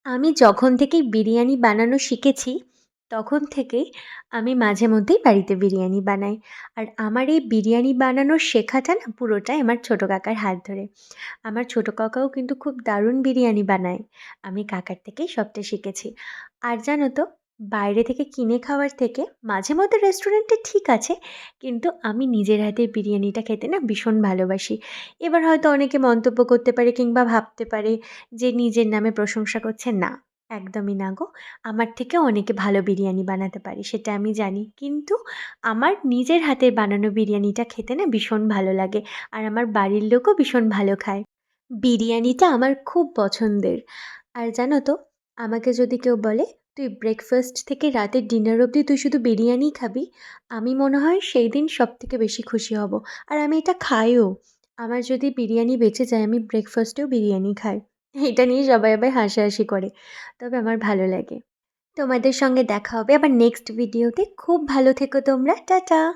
আমি যখন থেকেই বিরিয়ানি বানানো শিখেছি, তখন থেকেই আমি মাঝে মধ্যেই বাড়িতে বিরিয়ানি বানাই। আর আমার এই বিরিয়ানি বানানোর শেখাটা না পুরোটাই আমার ছোটো কাকার হাত ধরে। আমার ছোটো কাকাও কিন্তু খুব দারুণ বিরিয়ানি বানায়। আমি কাকার থেকেই সবটা শিখেছি। আর জানো তো, বাইরে থেকে কিনে খাওয়ার থেকে মাঝে মধ্যে রেস্টুরেন্টে ঠিক আছে, কিন্তু আমি নিজের হাতের বিরিয়ানিটা খেতে না ভীষণ ভালোবাসি। এবার হয়তো অনেকে মন্তব্য করতে পারে কিংবা ভাবতে পারে যে নিজের নামে প্রশংসা করছে, না, একদমই না গো। আমার থেকেও অনেকে ভালো বিরিয়ানি বানাতে পারে সেটা আমি জানি। কিন্তু আমার নিজের হাতের বানানো বিরিয়ানিটা খেতে না ভীষণ ভালো লাগে। আর আমার বাড়ির লোকও ভীষণ ভালো খায়। বিরিয়ানিটা আমার খুব পছন্দের। আর জানো তো, আমাকে যদি কেউ বলে, "তুই ব্রেকফাস্ট থেকে রাতের ডিনার অবধি তুই শুধু বিরিয়ানিই খাবি?" আমি মনে হয় সেই দিন সবথেকে বেশি খুশি হব। আর আমি এটা খাইও। আমার যদি বিরিয়ানি বেঁচে যায়, আমি ব্রেকফাস্টেও বিরিয়ানি খাই। এটা নিয়ে সবাই আবার হাসাহাসি করে। তবে আমার ভালো লাগে। তোমাদের সঙ্গে দেখা হবে আবার নেক্সট ভিডিওতে। খুব ভালো থেকো তোমরা। টাটা।